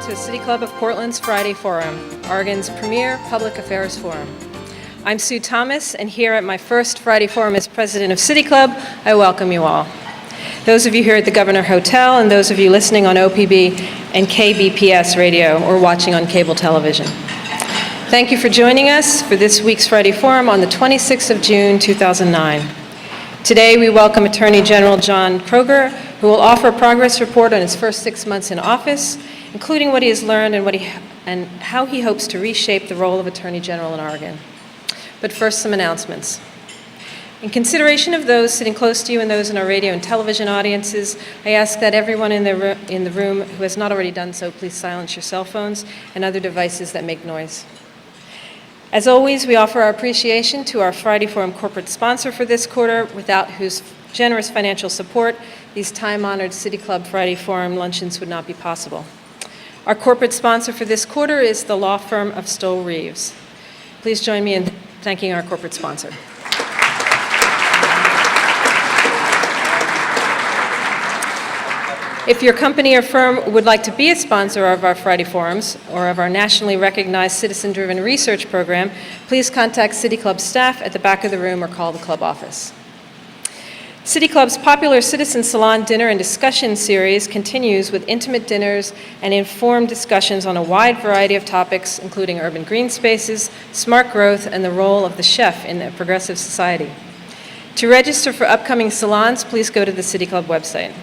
to City Club of Portland's Friday Forum, Oregon's premier public affairs forum. I'm Sue Thomas, and here at my first Friday Forum as president of City Club, I welcome you all. Those of you here at the Governor Hotel, and those of you listening on OPB and KBPS radio or watching on cable television. Thank you for joining us for this week's Friday Forum on the 26th of June, 2009. Today, we welcome Attorney General John Kroger, who will offer a progress report on his first 6 months in office, including what he has learned and how he hopes to reshape the role of Attorney General in Oregon. But first, some announcements. In consideration of those sitting close to you and those in our radio and television audiences, I ask that everyone in the room who has not already done so, please silence your cell phones and other devices that make noise. As always, we offer our appreciation to our Friday Forum corporate sponsor for this quarter, without whose generous financial support, these time-honored City Club Friday Forum luncheons would not be possible. Our corporate sponsor for this quarter is the law firm of Stoll Reeves. Please join me in thanking our corporate sponsor. If your company or firm would like to be a sponsor of our Friday Forums or of our nationally recognized citizen-driven research program, please contact City Club staff at the back of the room or call the club office. City Club's popular Citizen Salon dinner and discussion series continues with intimate dinners and informed discussions on a wide variety of topics, including urban green spaces, smart growth, and the role of the chef in a progressive society. To register for upcoming salons, please go to the City Club website.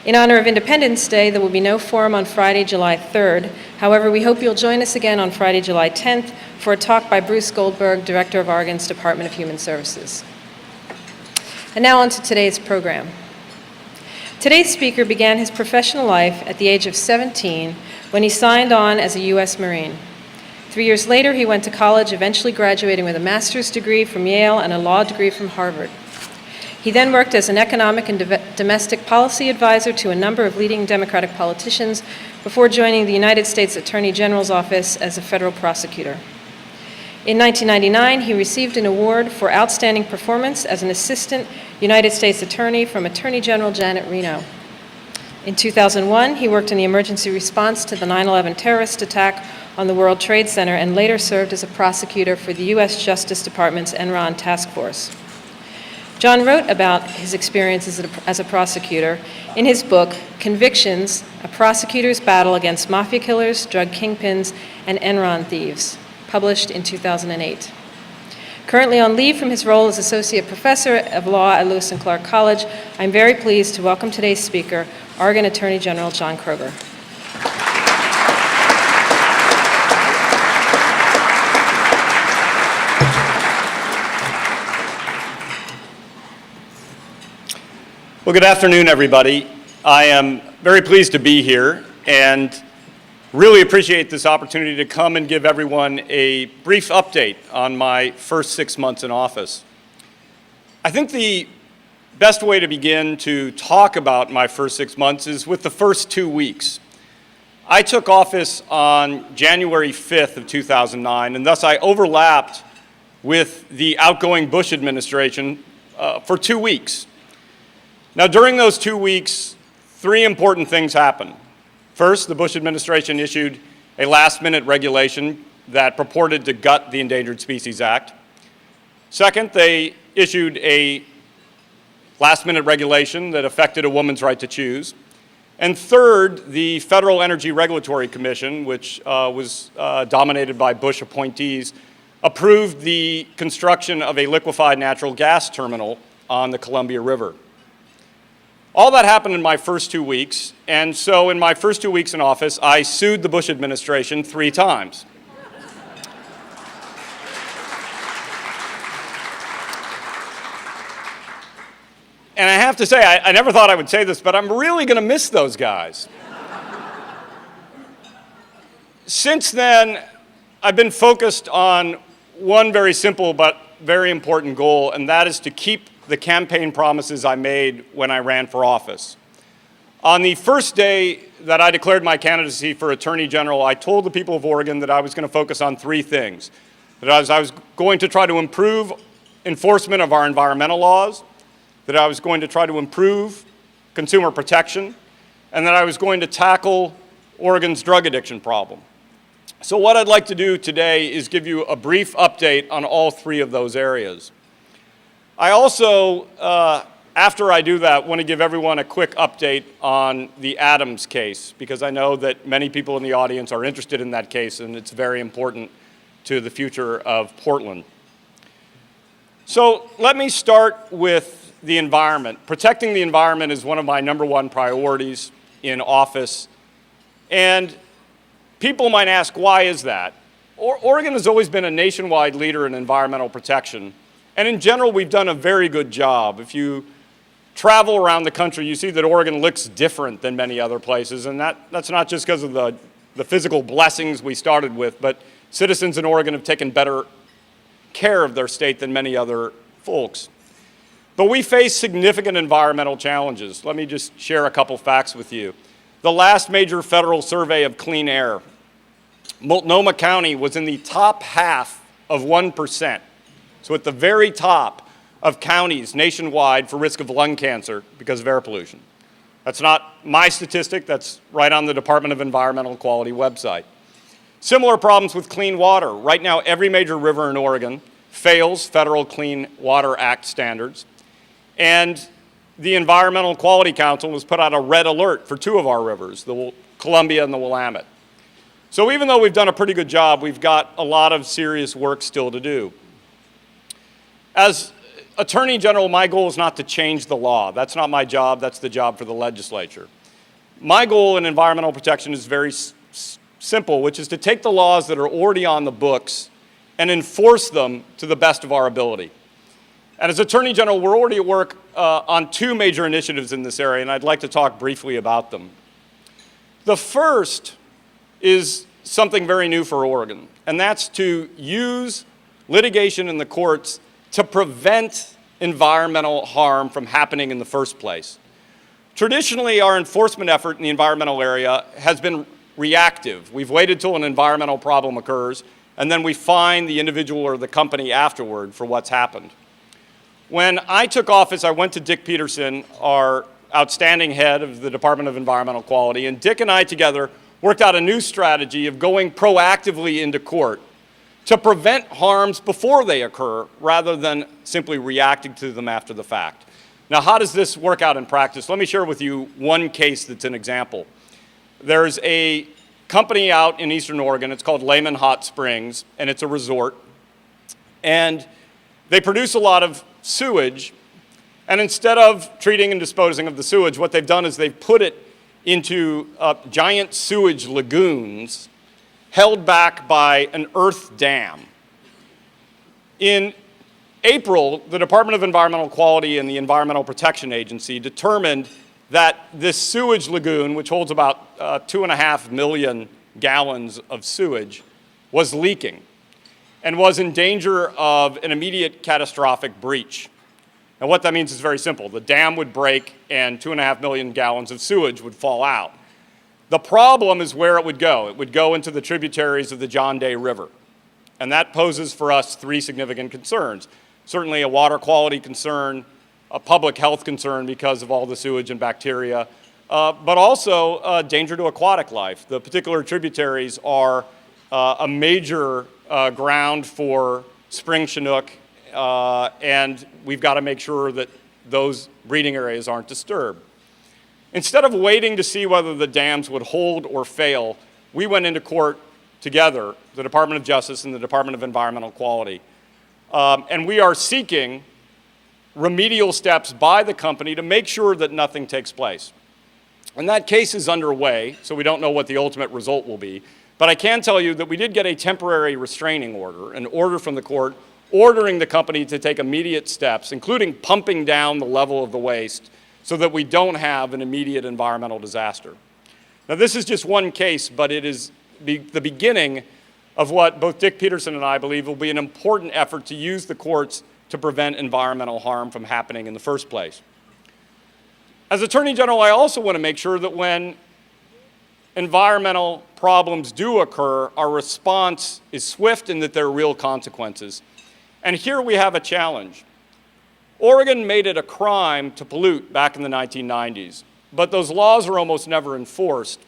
In honor of Independence Day, there will be no forum on Friday, July 3rd. However, we hope you'll join us again on Friday, July 10th for a talk by Bruce Goldberg, Director of Oregon's Department of Human Services. And now on to today's program. Today's speaker began his professional life at the age of 17 when he signed on as a U.S. Marine. 3 years later, he went to college, eventually graduating with a master's degree from Yale and a law degree from Harvard. He then worked as an economic and domestic policy advisor to a number of leading Democratic politicians before joining the United States Attorney General's office as a federal prosecutor. In 1999, he received an award for outstanding performance as an assistant United States attorney from Attorney General Janet Reno. In 2001, he worked in the emergency response to the 9/11 terrorist attack on the World Trade Center and later served as a prosecutor for the U.S. Justice Department's Enron task force. John wrote about his experiences as a prosecutor in his book, Convictions, A Prosecutor's Battle Against Mafia Killers, Drug Kingpins, and Enron Thieves, published in 2008. Currently on leave from his role as Associate Professor of Law at Lewis and Clark College, I'm very pleased to welcome today's speaker, Oregon Attorney General John Kroger. Well, good afternoon, everybody. I am very pleased to be here and really appreciate this opportunity to come and give everyone a brief update on my first 6 months in office. I think the best way to begin to talk about my first 6 months is with the first 2 weeks. I took office on January 5th of 2009, and thus I overlapped with the outgoing Bush administration for 2 weeks. Now, during those 2 weeks, 3 important things happened. First, the Bush administration issued a last-minute regulation that purported to gut the Endangered Species Act. Second, they issued a last-minute regulation that affected a woman's right to choose. And third, the Federal Energy Regulatory Commission, which was dominated by Bush appointees, approved the construction of a liquefied natural gas terminal on the Columbia River. All that happened in my first 2 weeks, and so in my first 2 weeks in office, I sued the Bush administration 3 times. And I have to say, I never thought I would say this, but I'm really going to miss those guys. Since then, I've been focused on one very simple but very important goal, and that is to keep the campaign promises I made when I ran for office. On the first day that I declared my candidacy for Attorney General, I told the people of Oregon that I was going to focus on 3 things. That I was going to try to improve enforcement of our environmental laws, that I was going to try to improve consumer protection, and that I was going to tackle Oregon's drug addiction problem. So what I'd like to do today is give you a brief update on all three of those areas. I also, after I do that, want to give everyone a quick update on the Adams case, because I know that many people in the audience are interested in that case, and it's very important to the future of Portland. So let me start with the environment. Protecting the environment is one of my #1 priorities in office, and people might ask, why is that? Oregon has always been a nationwide leader in environmental protection, and in general, we've done a very good job. If you travel around the country, you see that Oregon looks different than many other places, and that's not just because of the physical blessings we started with, but citizens in Oregon have taken better care of their state than many other folks. But we face significant environmental challenges. Let me just share a couple facts with you. The last major federal survey of clean air, Multnomah County was in the top half of 1%, so at the very top of counties nationwide for risk of lung cancer because of air pollution. That's not my statistic, that's right on the Department of Environmental Quality website. Similar problems with clean water. Right now, every major river in Oregon fails federal Clean Water Act standards, and the Environmental Quality Council has put out a red alert for 2 of our rivers, the Columbia and the Willamette. So even though we've done a pretty good job, we've got a lot of serious work still to do. As Attorney General, my goal is not to change the law. That's not my job, that's the job for the legislature. My goal in environmental protection is very simple, which is to take the laws that are already on the books and enforce them to the best of our ability. And as Attorney General, we're already at work on 2 major initiatives in this area, and I'd like to talk briefly about them. The first is something very new for Oregon, and that's to use litigation in the courts to prevent environmental harm from happening in the first place. Traditionally, our enforcement effort in the environmental area has been reactive. We've waited till an environmental problem occurs, and then we fine the individual or the company afterward for what's happened. When I took office, I went to Dick Peterson, our outstanding head of the Department of Environmental Quality, and Dick and I together worked out a new strategy of going proactively into court to prevent harms before they occur rather than simply reacting to them after the fact. Now, how does this work out in practice? Let me share with you one case that's an example. There's a company out in Eastern Oregon, it's called Lehman Hot Springs, and it's a resort, and they produce a lot of sewage, and instead of treating and disposing of the sewage, what they've done is they've put it into giant sewage lagoons held back by an earth dam. In April, the Department of Environmental Quality and the Environmental Protection Agency determined that this sewage lagoon, which holds about 2.5 million gallons of sewage, was leaking and was in danger of an immediate catastrophic breach. Now what that means is very simple. The dam would break and 2.5 million gallons of sewage would fall out. The problem is where it would go. It would go into the tributaries of the John Day River. And that poses for us 3 significant concerns. Certainly a water quality concern, a public health concern because of all the sewage and bacteria, but also a danger to aquatic life. The particular tributaries are a major ground for spring chinook, and we've got to make sure that those breeding areas aren't disturbed. Instead of waiting to see whether the dams would hold or fail, we went into court together, the Department of Justice and the Department of Environmental Quality, and we are seeking remedial steps by the company to make sure that nothing takes place. And that case is underway, so we don't know what the ultimate result will be. But I can tell you that we did get a temporary restraining order, an order from the court ordering the company to take immediate steps, including pumping down the level of the waste so that we don't have an immediate environmental disaster. Now, this is just one case, but it is the beginning of what both Dick Peterson and I believe will be an important effort to use the courts to prevent environmental harm from happening in the first place. As Attorney General, I also want to make sure that when environmental problems do occur, our response is swift and that there are real consequences. And here we have a challenge. Oregon made it a crime to pollute back in the 1990s, but those laws are almost never enforced.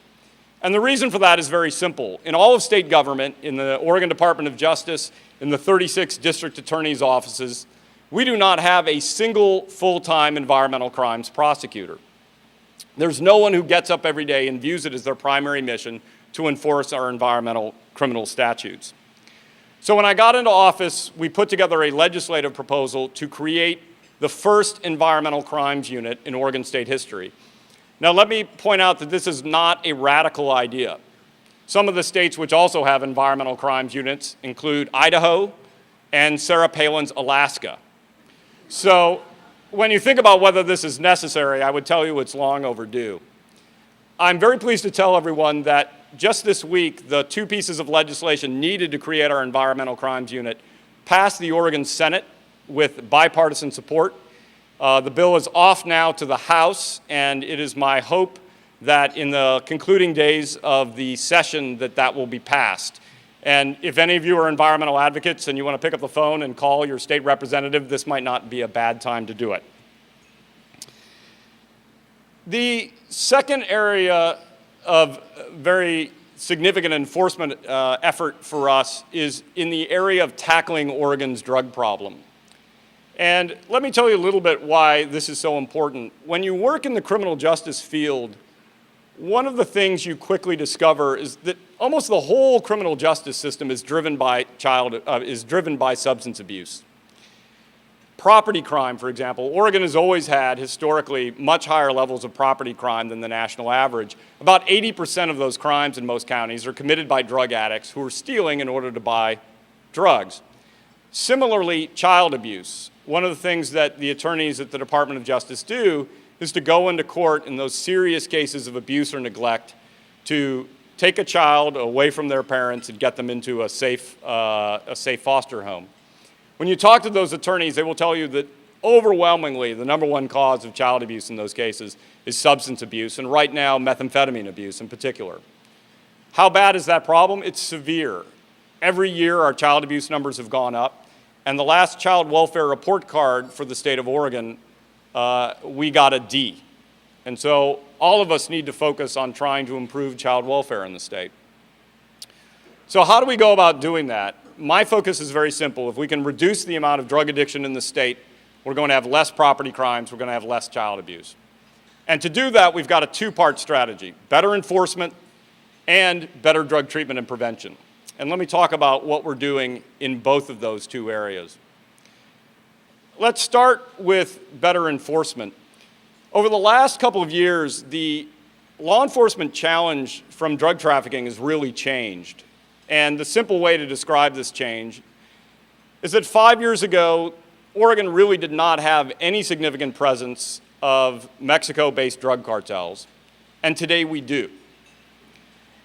And the reason for that is very simple. In all of state government, in the Oregon Department of Justice, in the 36 district attorney's offices, we do not have a single full-time environmental crimes prosecutor. There's no one who gets up every day and views it as their primary mission to enforce our environmental criminal statutes. So when I got into office, we put together a legislative proposal to create the first environmental crimes unit in Oregon state history. Now let me point out that this is not a radical idea. Some of the states which also have environmental crimes units include Idaho and Sarah Palin's Alaska. So when you think about whether this is necessary, I would tell you it's long overdue. I'm very pleased to tell everyone that just this week, the two pieces of legislation needed to create our environmental crimes unit passed the Oregon Senate with bipartisan support. The bill is off now to the House, and it is my hope that in the concluding days of the session that will be passed. And if any of you are environmental advocates and you want to pick up the phone and call your state representative, this might not be a bad time to do it. The second area of very significant enforcement effort for us is in the area of tackling Oregon's drug problem. And let me tell you a little bit why this is so important. When you work in the criminal justice field, one of the things you quickly discover is that almost the whole criminal justice system is driven by substance abuse. Property crime, for example, Oregon has always had historically much higher levels of property crime than the national average. About 80% of those crimes in most counties are committed by drug addicts who are stealing in order to buy drugs. Similarly, child abuse. One of the things that the attorneys at the Department of Justice do is to go into court in those serious cases of abuse or neglect to take a child away from their parents and get them into a safe foster home. When you talk to those attorneys, they will tell you that overwhelmingly the number one cause of child abuse in those cases is substance abuse, and right now methamphetamine abuse in particular. How bad is that problem? It's severe. Every year our child abuse numbers have gone up, and the last child welfare report card for the state of Oregon, we got a D. And so all of us need to focus on trying to improve child welfare in the state. So how do we go about doing that? My focus is very simple. If we can reduce the amount of drug addiction in the state, we're going to have less property crimes, we're going to have less child abuse. And to do that, we've got a two-part strategy: better enforcement and better drug treatment and prevention. And let me talk about what we're doing in both of those two areas. Let's start with better enforcement. Over the last couple of years, the law enforcement challenge from drug trafficking has really changed. And the simple way to describe this change is that 5 years ago, Oregon really did not have any significant presence of Mexico-based drug cartels, and today we do.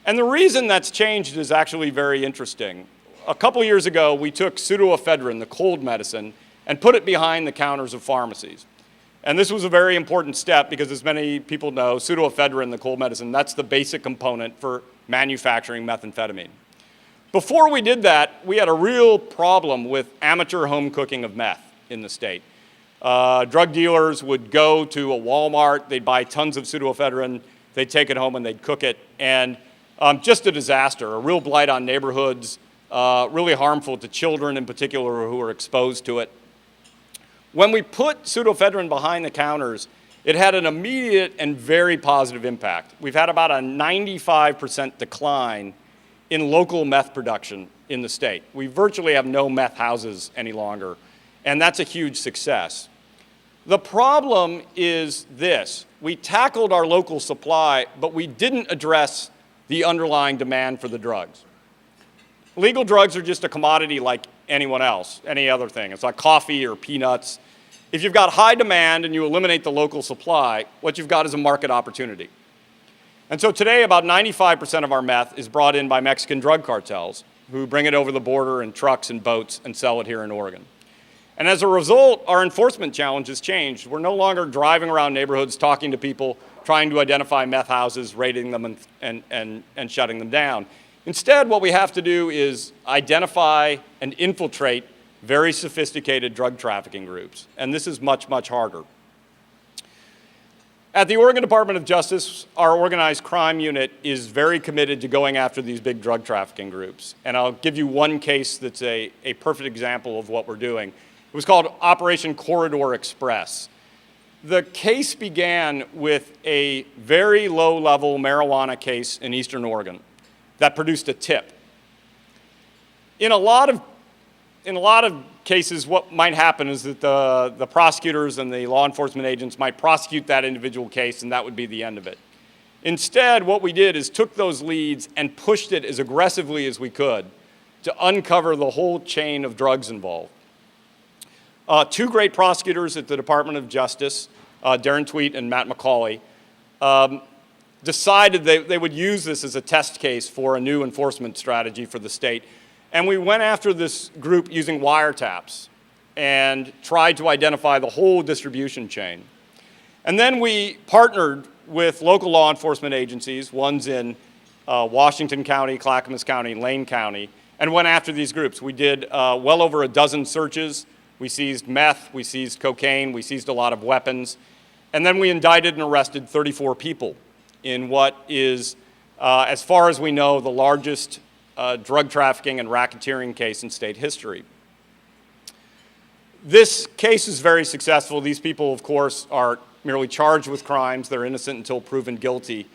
And the reason that's changed is actually very interesting. A couple years ago, we took pseudoephedrine, the cold medicine, and put it behind the counters of pharmacies. And this was a very important step because, as many people know, pseudoephedrine, the cold medicine, that's the basic component for manufacturing methamphetamine. Before we did that, we had a real problem with amateur home cooking of meth in the state. Drug dealers would go to a Walmart, they'd buy tons of pseudoephedrine, they'd take it home and they'd cook it, and just a disaster, a real blight on neighborhoods, really harmful to children in particular who are exposed to it. When we put pseudoephedrine behind the counters, it had an immediate and very positive impact. We've had about a 95% decline in local meth production in the state. We virtually have no meth houses any longer, and that's a huge success. The problem is this: we tackled our local supply, but we didn't address the underlying demand for the drugs. Legal drugs are just a commodity like anyone else, any other thing. It's like coffee or peanuts. If you've got high demand and you eliminate the local supply, what you've got is a market opportunity. And so today, about 95% of our meth is brought in by Mexican drug cartels who bring it over the border in trucks and boats and sell it here in Oregon. And as a result, our enforcement challenge has changed. We're no longer driving around neighborhoods, talking to people, trying to identify meth houses, raiding them and shutting them down. Instead, what we have to do is identify and infiltrate very sophisticated drug trafficking groups. And this is much, much harder. At the Oregon Department of Justice, our organized crime unit is very committed to going after these big drug trafficking groups. And I'll give you one case that's a perfect example of what we're doing. It was called Operation Corridor Express. The case began with a very low-level marijuana case in Eastern Oregon that produced a tip. In a lot of cases, what might happen is that the prosecutors and the law enforcement agents might prosecute that individual case, and that would be the end of it. Instead, what we did is took those leads and pushed it as aggressively as we could to uncover the whole chain of drugs involved. Two great prosecutors at the Department of Justice, Darren Tweet and Matt McCauley, decided they would use this as a test case for a new enforcement strategy for the state. And we went after this group using wiretaps and tried to identify the whole distribution chain. And then we partnered with local law enforcement agencies, ones in Washington County, Clackamas County, Lane County, and went after these groups. We did well over a dozen searches. We seized meth, we seized cocaine, we seized a lot of weapons. And then we indicted and arrested 34 people in what is, as far as we know, the largest drug trafficking and racketeering case in state history. This case is very successful. These people, of course, are merely charged with crimes. They're innocent until proven guilty.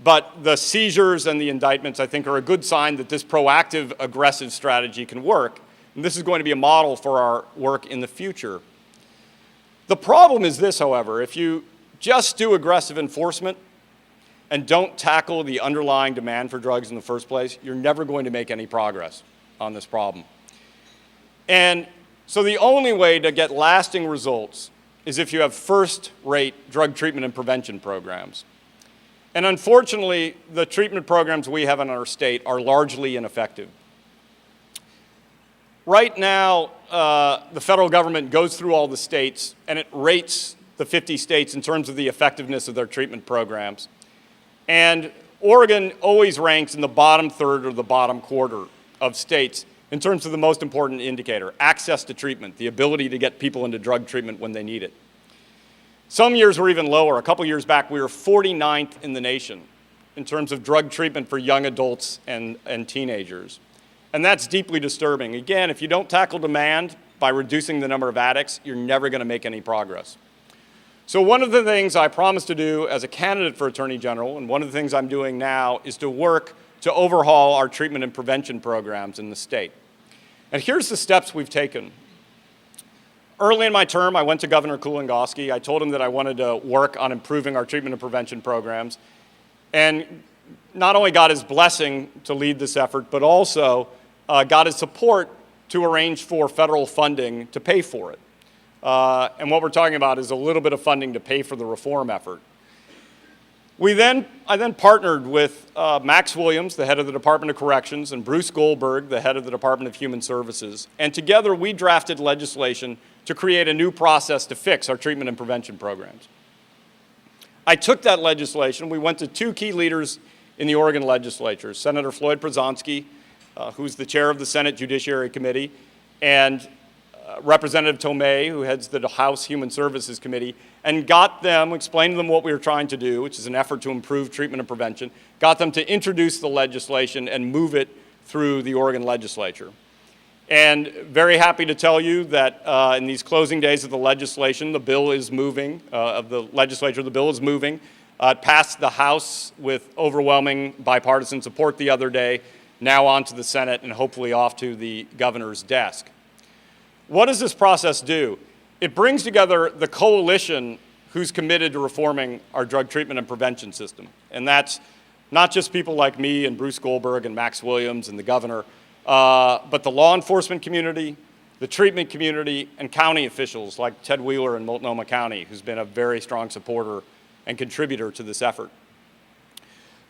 But the seizures and the indictments, I think, are a good sign that this proactive, aggressive strategy can work. And this is going to be a model for our work in the future. The problem is this, however: if you just do aggressive enforcement and don't tackle the underlying demand for drugs in the first place, you're never going to make any progress on this problem. And so the only way to get lasting results is if you have first-rate drug treatment and prevention programs. And unfortunately, the treatment programs we have in our state are largely ineffective. Right now, the federal government goes through all the states and it rates the 50 states in terms of the effectiveness of their treatment programs. And Oregon always ranks in the bottom third or the bottom quarter of states in terms of the most important indicator: access to treatment, the ability to get people into drug treatment when they need it. Some years were even lower. A couple years back, we were 49th in the nation in terms of drug treatment for young adults and teenagers. And that's deeply disturbing. Again, if you don't tackle demand by reducing the number of addicts, you're never going to make any progress. So one of the things I promised to do as a candidate for Attorney General, and one of the things I'm doing now, is to work to overhaul our treatment and prevention programs in the state. And here's the steps we've taken. Early in my term, I went to Governor Kulongoski. I told him that I wanted to work on improving our treatment and prevention programs, and not only got his blessing to lead this effort, but also got his support to arrange for federal funding to pay for it. And what we're talking about is a little bit of funding to pay for the reform effort. I then partnered with Max Williams, the head of the Department of Corrections, and Bruce Goldberg, the head of the Department of Human Services. And together we drafted legislation to create a new process to fix our treatment and prevention programs. I took that legislation. We went to two key leaders in the Oregon legislature: Senator Floyd Przonski, who's the chair of the Senate Judiciary Committee, and Representative Tomei, who heads the House Human Services Committee, and explained to them what we were trying to do, which is an effort to improve treatment and prevention, got them to introduce the legislation and move it through the Oregon legislature. And very happy to tell you that in these closing days of the legislation, the bill is moving, the bill is moving. It passed the House with overwhelming bipartisan support the other day, now on to the Senate and hopefully off to the governor's desk. What does this process do? It brings together the coalition who's committed to reforming our drug treatment and prevention system. And that's not just people like me and Bruce Goldberg and Max Williams and the governor, but the law enforcement community, the treatment community, and county officials like Ted Wheeler in Multnomah County, who's been a very strong supporter and contributor to this effort.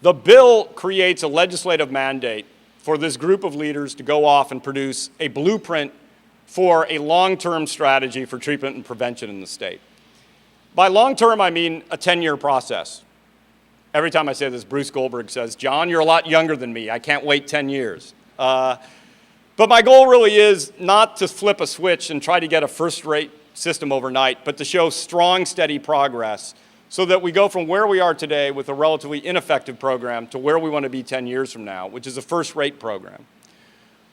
The bill creates a legislative mandate for this group of leaders to go off and produce a blueprint for a long-term strategy for treatment and prevention in the state. By long-term, I mean a 10-year process. Every time I say this, Bruce Goldberg says, "John, you're a lot younger than me. I can't wait 10 years." But my goal really is not to flip a switch and try to get a first-rate system overnight, but to show strong, steady progress so that we go from where we are today with a relatively ineffective program to where we want to be 10 years from now, which is a first-rate program.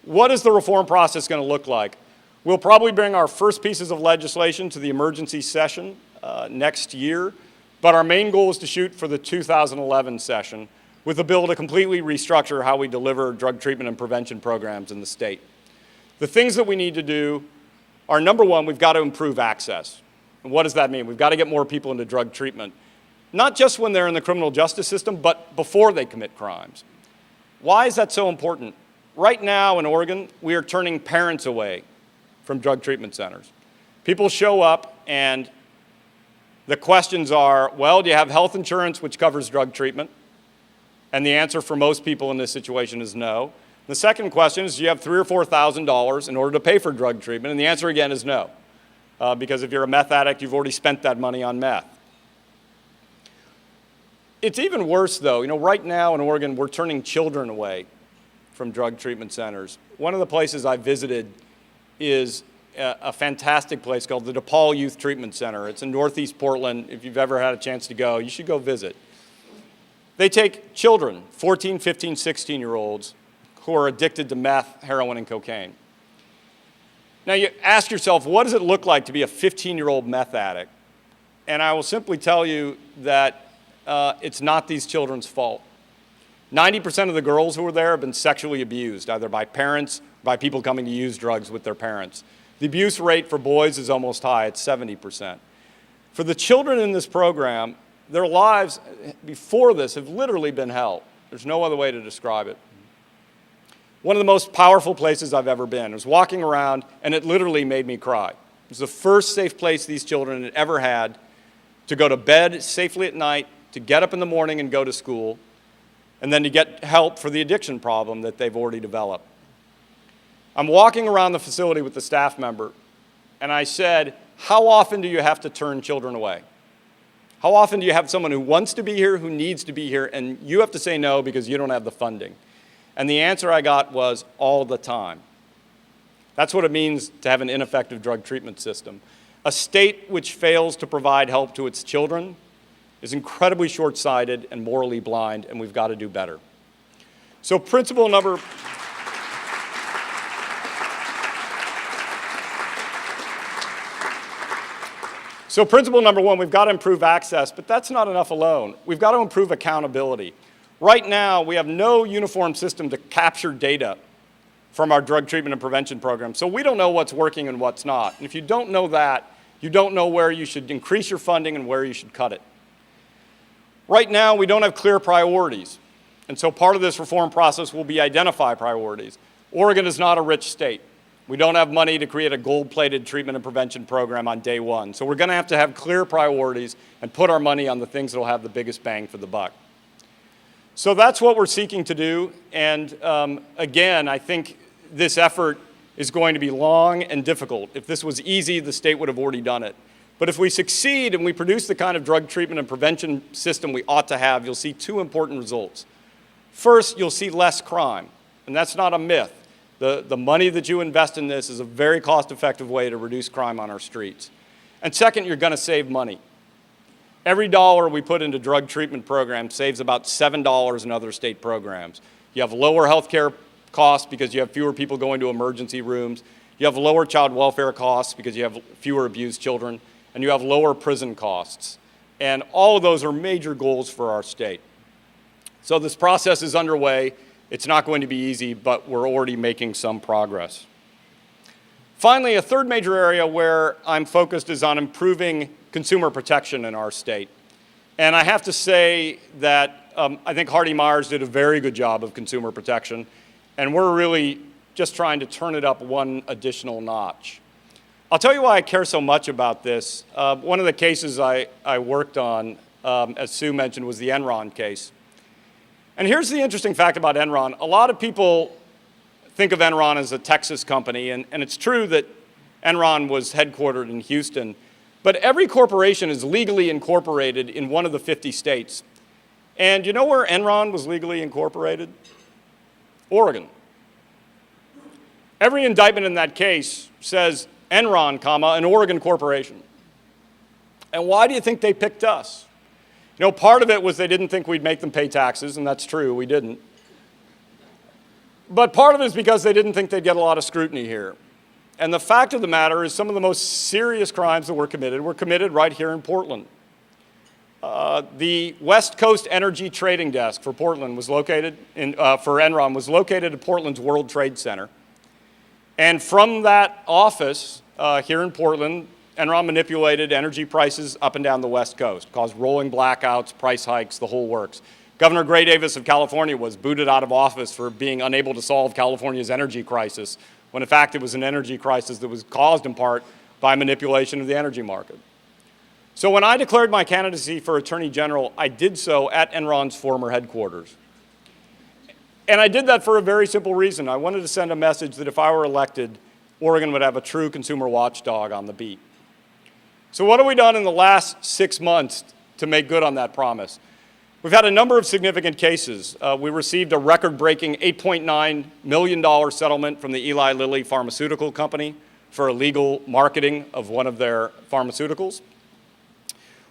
What is the reform process going to look like? We'll probably bring our first pieces of legislation to the emergency session next year, but our main goal is to shoot for the 2011 session with a bill to completely restructure how we deliver drug treatment and prevention programs in the state. The things that we need to do are, number one, we've got to improve access. And what does that mean? We've got to get more people into drug treatment, not just when they're in the criminal justice system, but before they commit crimes. Why is that so important? Right now in Oregon, we are turning parents away from drug treatment centers. People show up and the questions are, well, do you have health insurance which covers drug treatment? And the answer for most people in this situation is no. The second question is, do you have $3,000 or $4,000 in order to pay for drug treatment? And the answer again is no. Because if you're a meth addict, you've already spent that money on meth. It's even worse, though. Right now in Oregon, we're turning children away from drug treatment centers. One of the places I visited is a fantastic place called the DePaul Youth Treatment Center. It's in Northeast Portland. If you've ever had a chance to go, you should go visit. They take children, 14, 15, 16-year-olds, who are addicted to meth, heroin, and cocaine. Now you ask yourself, what does it look like to be a 15-year-old meth addict? And I will simply tell you that it's not these children's fault. 90% of the girls who are there have been sexually abused, either by parents, by people coming to use drugs with their parents. The abuse rate for boys is almost high, it's 70%. For the children in this program, their lives before this have literally been hell. There's no other way to describe it. One of the most powerful places I've ever been. I was walking around, and it literally made me cry. It was the first safe place these children had ever had to go to bed safely at night, to get up in the morning and go to school, and then to get help for the addiction problem that they've already developed. I'm walking around the facility with the staff member, and I said, how often do you have to turn children away? How often do you have someone who wants to be here, who needs to be here, and you have to say no because you don't have the funding? And the answer I got was all the time. That's what it means to have an ineffective drug treatment system. A state which fails to provide help to its children is incredibly short-sighted and morally blind, and we've got to do better. So principle number one, we've got to improve access, but that's not enough alone. We've got to improve accountability. Right now, we have no uniform system to capture data from our drug treatment and prevention program, so we don't know what's working and what's not. And if you don't know that, you don't know where you should increase your funding and where you should cut it. Right now, we don't have clear priorities, and so part of this reform process will be identify priorities. Oregon is not a rich state. We don't have money to create a gold-plated treatment and prevention program on day one, so we're going to have clear priorities and put our money on the things that will have the biggest bang for the buck. So that's what we're seeking to do, and again, I think this effort is going to be long and difficult. If this was easy, the state would have already done it. But if we succeed and we produce the kind of drug treatment and prevention system we ought to have, you'll see two important results. First, you'll see less crime, and that's not a myth. The money that you invest in this is a very cost-effective way to reduce crime on our streets. And second, you're going to save money. Every dollar we put into drug treatment programs saves about $7 in other state programs. You have lower health care costs because you have fewer people going to emergency rooms. You have lower child welfare costs because you have fewer abused children. And you have lower prison costs. And all of those are major goals for our state. So this process is underway. It's not going to be easy, but we're already making some progress. Finally, a third major area where I'm focused is on improving consumer protection in our state. And I have to say that I think Hardy Myers did a very good job of consumer protection, and we're really just trying to turn it up one additional notch. I'll tell you why I care so much about this. One of the cases I worked on, as Sue mentioned, was the Enron case. And here's the interesting fact about Enron. A lot of people think of Enron as a Texas company, and it's true that Enron was headquartered in Houston, but every corporation is legally incorporated in one of the 50 states. And you know where Enron was legally incorporated? Oregon. Every indictment in that case says Enron, an Oregon corporation. And why do you think they picked us? You know, part of it was they didn't think we'd make them pay taxes, and that's true, we didn't. But part of it is because they didn't think they'd get a lot of scrutiny here. And the fact of the matter is some of the most serious crimes that were committed right here in Portland. The West Coast Energy Trading Desk for Portland was located for Enron was located at Portland's World Trade Center. And from that office here in Portland, Enron manipulated energy prices up and down the West Coast, caused rolling blackouts, price hikes, the whole works. Governor Gray Davis of California was booted out of office for being unable to solve California's energy crisis, when in fact it was an energy crisis that was caused in part by manipulation of the energy market. So when I declared my candidacy for Attorney General, I did so at Enron's former headquarters. And I did that for a very simple reason. I wanted to send a message that if I were elected, Oregon would have a true consumer watchdog on the beat. So what have we done in the last 6 months to make good on that promise? We've had a number of significant cases. We received a record-breaking $8.9 million settlement from the Eli Lilly pharmaceutical company for illegal marketing of one of their pharmaceuticals.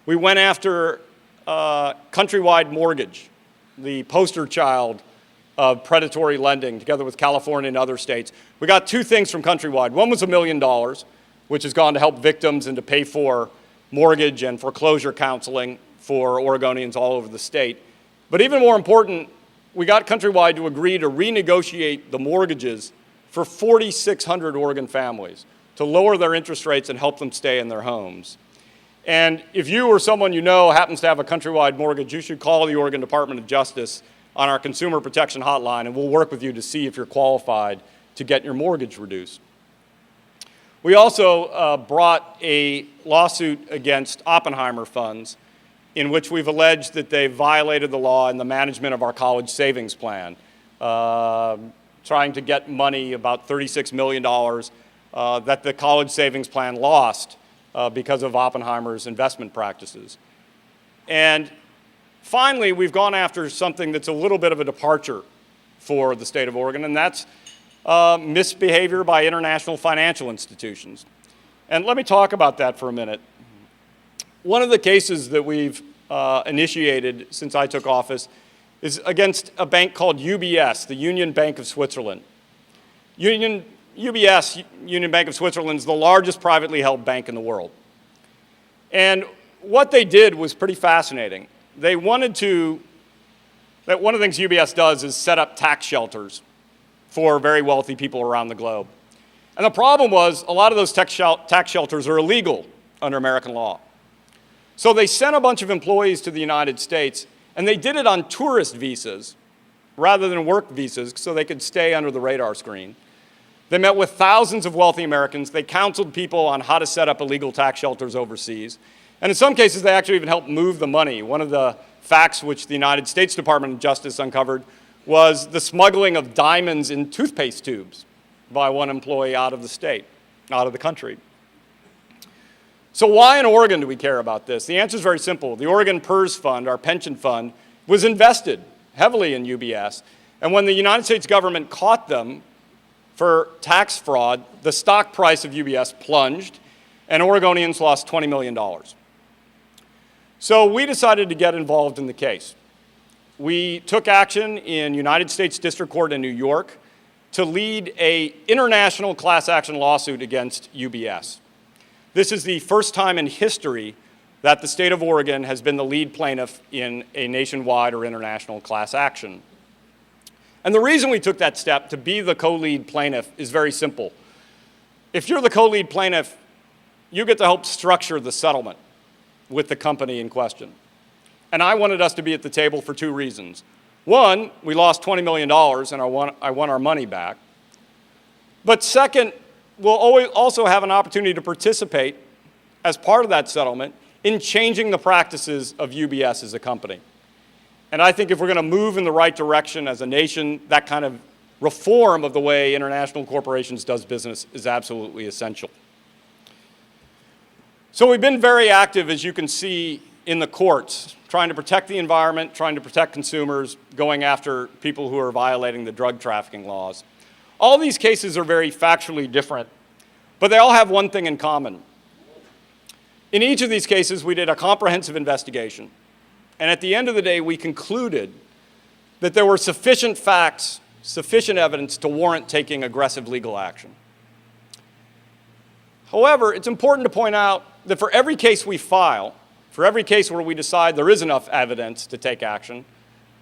We went after Countrywide Mortgage, the poster child of predatory lending, together with California and other states. We got 2 things from Countrywide. One was $1 million, which has gone to help victims and to pay for mortgage and foreclosure counseling for Oregonians all over the state. But even more important, we got Countrywide to agree to renegotiate the mortgages for 4,600 Oregon families to lower their interest rates and help them stay in their homes. And if you or someone you know happens to have a Countrywide mortgage, you should call the Oregon Department of Justice on our Consumer Protection Hotline, and we'll work with you to see if you're qualified to get your mortgage reduced. We also brought a lawsuit against Oppenheimer funds, in which we've alleged that they violated the law in the management of our college savings plan, trying to get money, about $36 million, that the college savings plan lost because of Oppenheimer's investment practices. And finally, we've gone after something that's a little bit of a departure for the state of Oregon, and that's misbehavior by international financial institutions. And let me talk about that for a minute. One of the cases that we've initiated since I took office is against a bank called UBS, the Union Bank of Switzerland. UBS, Union Bank of Switzerland, is the largest privately held bank in the world. And what they did was pretty fascinating. They wanted to, one of the things UBS does is set up tax shelters for very wealthy people around the globe. And the problem was a lot of those tax shelters are illegal under American law. So they sent a bunch of employees to the United States, and they did it on tourist visas rather than work visas so they could stay under the radar screen. They met with thousands of wealthy Americans. They counseled people on how to set up illegal tax shelters overseas. And in some cases, they actually even helped move the money. One of the facts which the United States Department of Justice uncovered was the smuggling of diamonds in toothpaste tubes by one employee out of the state, out of the country. So why in Oregon do we care about this? The answer is very simple. The Oregon PERS Fund, our pension fund, was invested heavily in UBS. And when the United States government caught them for tax fraud, the stock price of UBS plunged, and Oregonians lost $20 million. So we decided to get involved in the case. We took action in United States District Court in New York to lead an international class action lawsuit against UBS. This is the first time in history that the state of Oregon has been the lead plaintiff in a nationwide or international class action. And the reason we took that step to be the co-lead plaintiff is very simple. If you're the co-lead plaintiff, you get to help structure the settlement with the company in question. And I wanted us to be at the table for 2 reasons. One, we lost $20 million and I want our money back. But second, we'll also have an opportunity to participate as part of that settlement in changing the practices of UBS as a company. And I think if we're going to move in the right direction as a nation, that kind of reform of the way international corporations does business is absolutely essential. So we've been very active, as you can see, in the courts, trying to protect the environment, trying to protect consumers, going after people who are violating the drug trafficking laws. All these cases are very factually different, but they all have one thing in common. In each of these cases, we did a comprehensive investigation. And at the end of the day, we concluded that there were sufficient facts, sufficient evidence to warrant taking aggressive legal action. However, it's important to point out that for every case we file, for every case where we decide there is enough evidence to take action,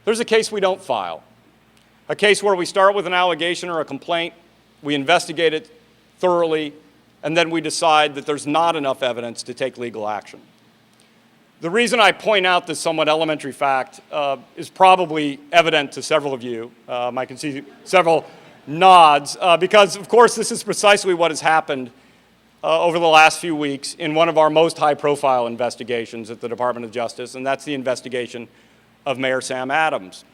there's a case we don't file. A case where we start with an allegation or a complaint, we investigate it thoroughly, and then we decide that there's not enough evidence to take legal action. The reason I point out this somewhat elementary fact is probably evident to several of you. I can see several nods, because, of course, this is precisely what has happened over the last few weeks in one of our most high-profile investigations at the Department of Justice, and that's the investigation of Mayor Sam Adams.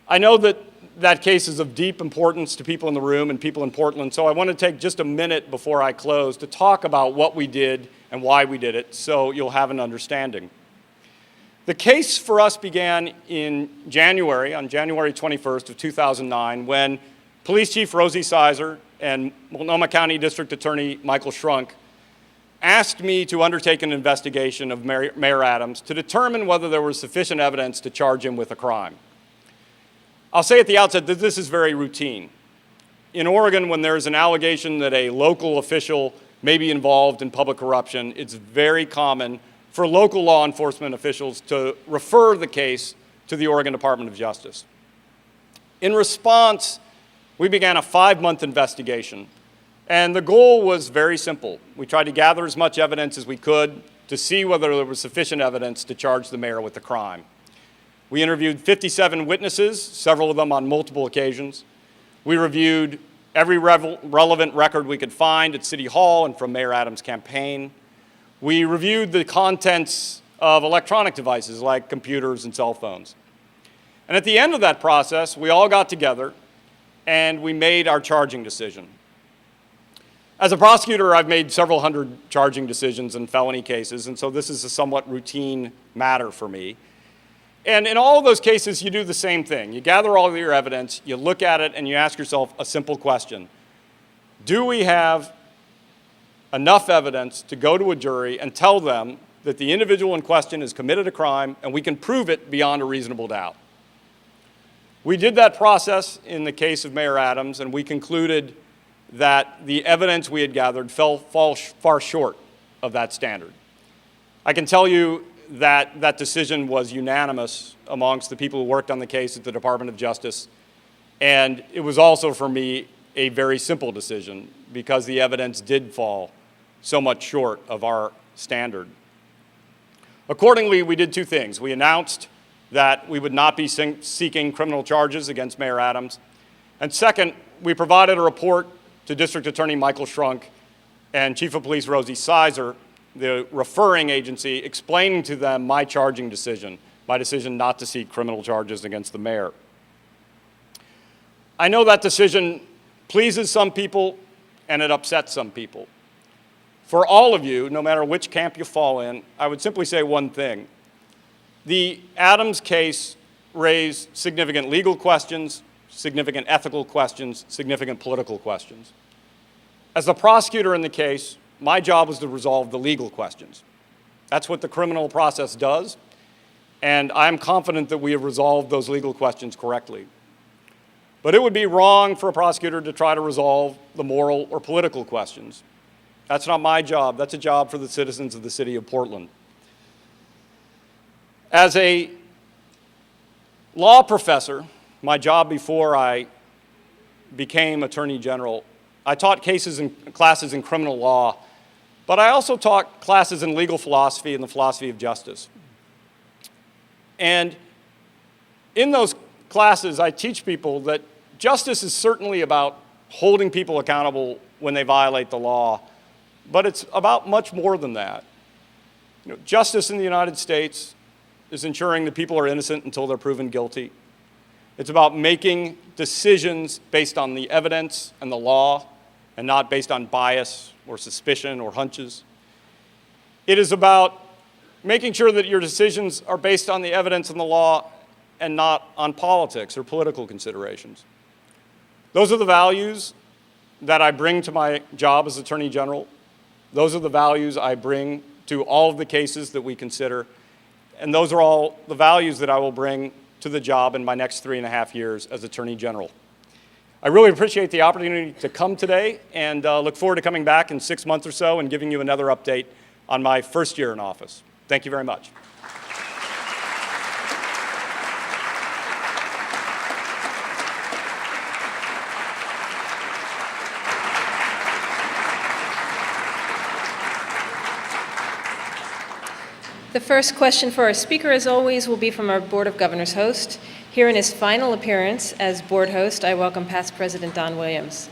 I know that that case is of deep importance to people in the room and people in Portland, so I want to take just a minute before I close to talk about what we did and why we did it, so you'll have an understanding. The case for us began in January, on January 21st of 2009, when Police Chief Rosie Sizer and Multnomah County District Attorney Michael Schrunk asked me to undertake an investigation of Mayor Adams to determine whether there was sufficient evidence to charge him with a crime. I'll say at the outset that this is very routine. In Oregon, when there's an allegation that a local official may be involved in public corruption, it's very common for local law enforcement officials to refer the case to the Oregon Department of Justice. In response, we began a 5-month investigation, and the goal was very simple. We tried to gather as much evidence as we could to see whether there was sufficient evidence to charge the mayor with the crime. We interviewed 57 witnesses, several of them on multiple occasions. We reviewed every relevant record we could find at City Hall and from Mayor Adams' campaign. We reviewed the contents of electronic devices like computers and cell phones. And at the end of that process, we all got together and we made our charging decision. As a prosecutor, I've made several hundred charging decisions in felony cases, and so this is a somewhat routine matter for me. And in all of those cases, you do the same thing. You gather all of your evidence, you look at it, and you ask yourself a simple question. Do we have enough evidence to go to a jury and tell them that the individual in question has committed a crime and we can prove it beyond a reasonable doubt? We did that process in the case of Mayor Adams, and we concluded that the evidence we had gathered fell far short of that standard. I can tell you that that decision was unanimous amongst the people who worked on the case at the Department of Justice, and it was also for me a very simple decision because the evidence did fall so much short of our standard. Accordingly, we did two things. We announced that we would not be seeking criminal charges against Mayor Adams, and second, we provided a report to District Attorney Michael Schrunk and Chief of Police Rosie Sizer, the referring agency, explaining to them my charging decision, my decision not to seek criminal charges against the mayor. I know that decision pleases some people and it upsets some people. For all of you, no matter which camp you fall in, I would simply say one thing. The Adams case raised significant legal questions, significant ethical questions, significant political questions. As the prosecutor in the case, my job was to resolve the legal questions. That's what the criminal process does, and I'm confident that we have resolved those legal questions correctly. But it would be wrong for a prosecutor to try to resolve the moral or political questions. That's not my job. That's a job for the citizens of the city of Portland. As a law professor, my job before I became Attorney General, I taught classes in criminal law, but I also taught classes in legal philosophy and the philosophy of justice. And in those classes, I teach people that justice is certainly about holding people accountable when they violate the law, but it's about much more than that. Justice in the United States is ensuring that people are innocent until they're proven guilty. It's about making decisions based on the evidence and the law and not based on bias or suspicion or hunches. It is about making sure that your decisions are based on the evidence and the law and not on politics or political considerations. Those are the values that I bring to my job as Attorney General. Those are the values I bring to all of the cases that we consider. And those are all the values that I will bring to the job in my next 3.5 years as Attorney General. I really appreciate the opportunity to come today and look forward to coming back in 6 months or so and giving you another update on my first year in office. Thank you very much. The first question for our speaker, as always, will be from our Board of Governors host. Here in his final appearance as board host, I welcome past President Don Williams.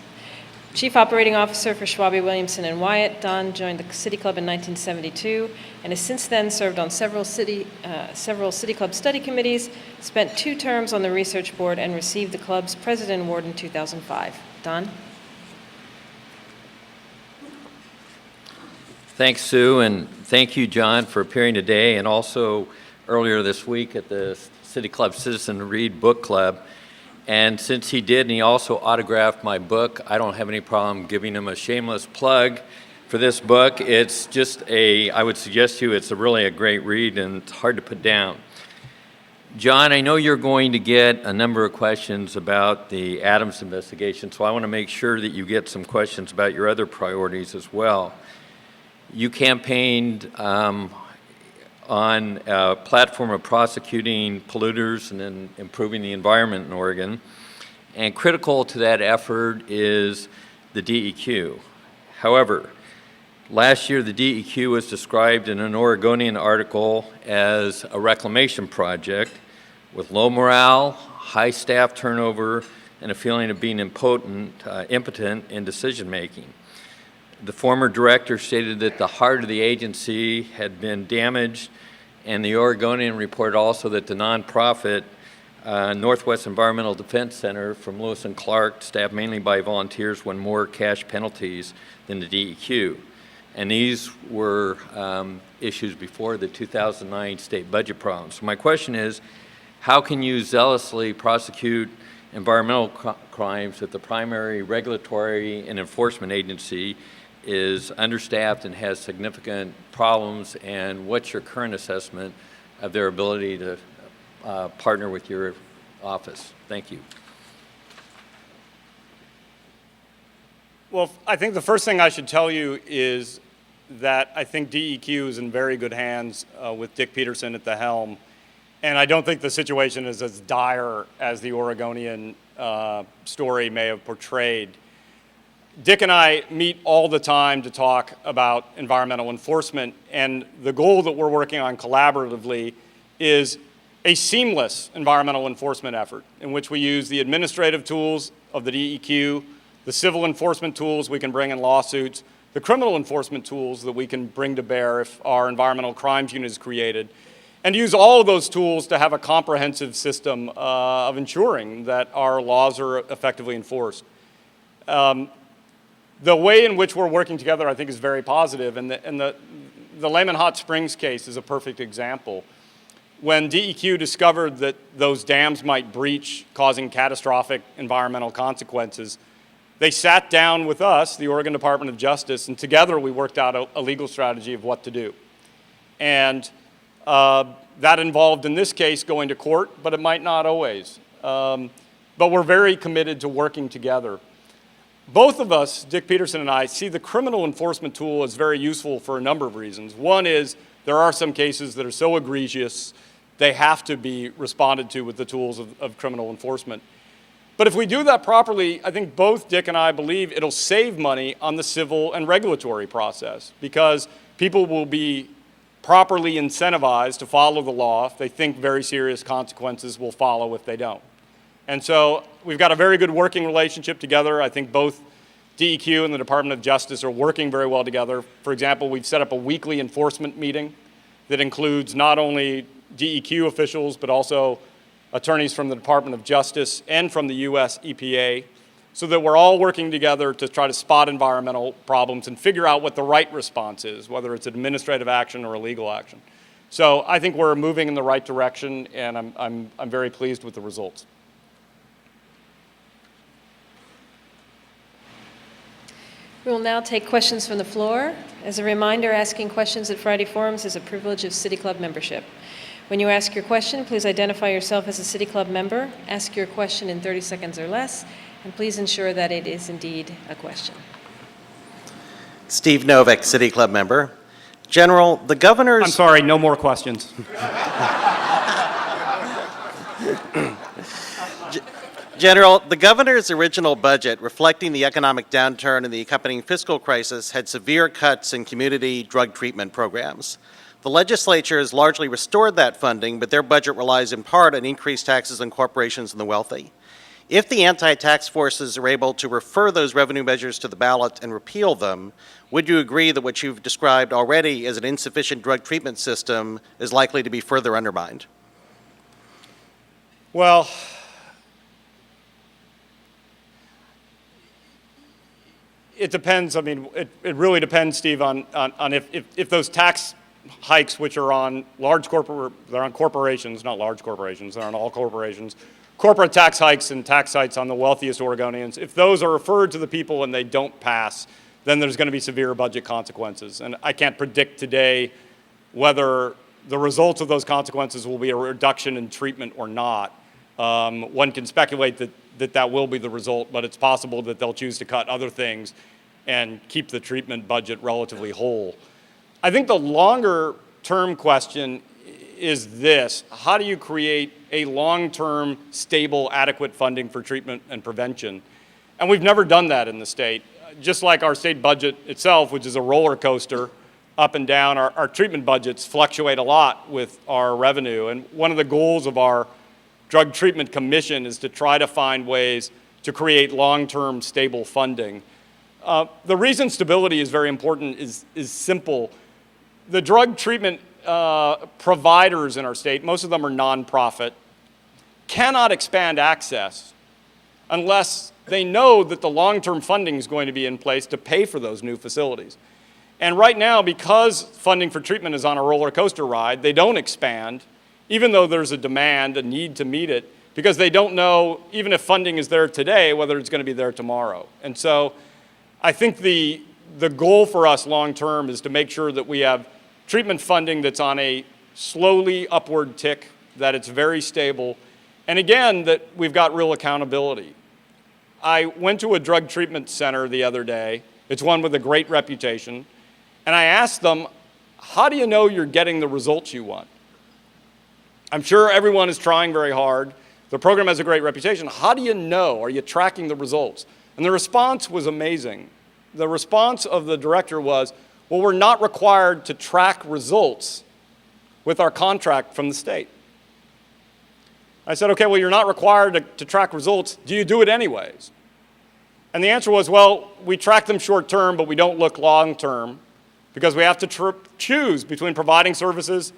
Chief Operating Officer for Schwabe, Williamson & Wyatt, Don joined the City Club in 1972 and has since then served on several City Club study committees, spent 2 terms on the research board, and received the club's President Award in 2005. Don? Thanks, Sue, and thank you, John, for appearing today and also earlier this week at the City Club Citizen Read Book Club. And since he did, and he also autographed my book, I don't have any problem giving him a shameless plug for this book. It's just I would suggest to you, it's really a great read and it's hard to put down. John, I know you're going to get a number of questions about the Adams investigation, so I want to make sure that you get some questions about your other priorities as well. You campaigned on a platform of prosecuting polluters and then improving the environment in Oregon. And critical to that effort is the DEQ. However, last year the DEQ was described in an Oregonian article as a reclamation project with low morale, high staff turnover, and a feeling of being impotent in decision making. The former director stated that the heart of the agency had been damaged, and the Oregonian reported also that the nonprofit Northwest Environmental Defense Center from Lewis and Clark, staffed mainly by volunteers, won more cash penalties than the DEQ. And these were issues before the 2009 state budget problems. So my question is, how can you zealously prosecute environmental crimes if the primary regulatory and enforcement agency is understaffed and has significant problems, and what's your current assessment of their ability to partner with your office? Thank you. Well, I think the first thing I should tell you is that I think DEQ is in very good hands with Dick Peterson at the helm, and I don't think the situation is as dire as the Oregonian story may have portrayed. Dick and I meet all the time to talk about environmental enforcement, and the goal that we're working on collaboratively is a seamless environmental enforcement effort in which we use the administrative tools of the DEQ, the civil enforcement tools we can bring in lawsuits, the criminal enforcement tools that we can bring to bear if our environmental crimes unit is created, and use all of those tools to have a comprehensive system of ensuring that our laws are effectively enforced. The way in which we're working together, I think, is very positive, and the Lehman Hot Springs case is a perfect example. When DEQ discovered that those dams might breach, causing catastrophic environmental consequences, they sat down with us, the Oregon Department of Justice, and together we worked out a legal strategy of what to do. And that involved, in this case, going to court, but it might not always. But we're very committed to working together. Both of us, Dick Peterson and I, see the criminal enforcement tool as very useful for a number of reasons. One is there are some cases that are so egregious they have to be responded to with the tools of criminal enforcement. But if we do that properly, I think both Dick and I believe it'll save money on the civil and regulatory process, because people will be properly incentivized to follow the law if they think very serious consequences will follow if they don't. And so we've got a very good working relationship together. I think both DEQ and the Department of Justice are working very well together. For example, we've set up a weekly enforcement meeting that includes not only DEQ officials, but also attorneys from the Department of Justice and from the US EPA, so that we're all working together to try to spot environmental problems and figure out what the right response is, whether it's administrative action or a legal action. So I think we're moving in the right direction, and I'm very pleased with the results. We will now take questions from the floor. As a reminder, asking questions at Friday Forums is a privilege of City Club membership. When you ask your question, please identify yourself as a City Club member, ask your question in 30 seconds or less, and please ensure that it is indeed a question. Steve Novick, City Club member. General, the governor's... I'm sorry, no more questions. General, the governor's original budget, reflecting the economic downturn and the accompanying fiscal crisis, had severe cuts in community drug treatment programs. The legislature has largely restored that funding, but their budget relies in part on increased taxes on corporations and the wealthy. If the anti-tax forces are able to refer those revenue measures to the ballot and repeal them, would you agree that what you've described already as an insufficient drug treatment system is likely to be further undermined? Well, it depends. I mean, it really depends, Steve, on if those tax hikes, which are on they're on corporations, not large corporations, they're on all corporations, corporate tax hikes and tax hikes on the wealthiest Oregonians, if those are referred to the people and they don't pass, then there's going to be severe budget consequences. And I can't predict today whether the results of those consequences will be a reduction in treatment or not. One can speculate that will be the result, but it's possible that they'll choose to cut other things and keep the treatment budget relatively whole. I think the longer term question is this: how do you create a long-term, stable, adequate funding for treatment and prevention? And we've never done that in the state. Just like our state budget itself, which is a roller coaster, up and down, our treatment budgets fluctuate a lot with our revenue. And one of the goals of our Drug Treatment Commission is to try to find ways to create long-term, stable funding. The reason stability is very important is simple. The drug treatment providers in our state, most of them are nonprofit, cannot expand access unless they know that the long-term funding is going to be in place to pay for those new facilities. And right now, because funding for treatment is on a roller coaster ride, they don't expand, even though there's a demand, a need to meet it, because they don't know, even if funding is there today, whether it's going to be there tomorrow. And so I think the goal for us long-term is to make sure that we have treatment funding that's on a slowly upward tick, that it's very stable, and again, that we've got real accountability. I went to a drug treatment center the other day. It's one with a great reputation. And I asked them, how do you know you're getting the results you want? I'm sure everyone is trying very hard. The program has a great reputation. How do you know? Are you tracking the results? And the response was amazing. The response of the director was, well, we're not required to track results with our contract from the state. I said, okay, well, you're not required to track results. Do you do it anyways? And the answer was, well, we track them short term, but we don't look long term because we have to choose between providing services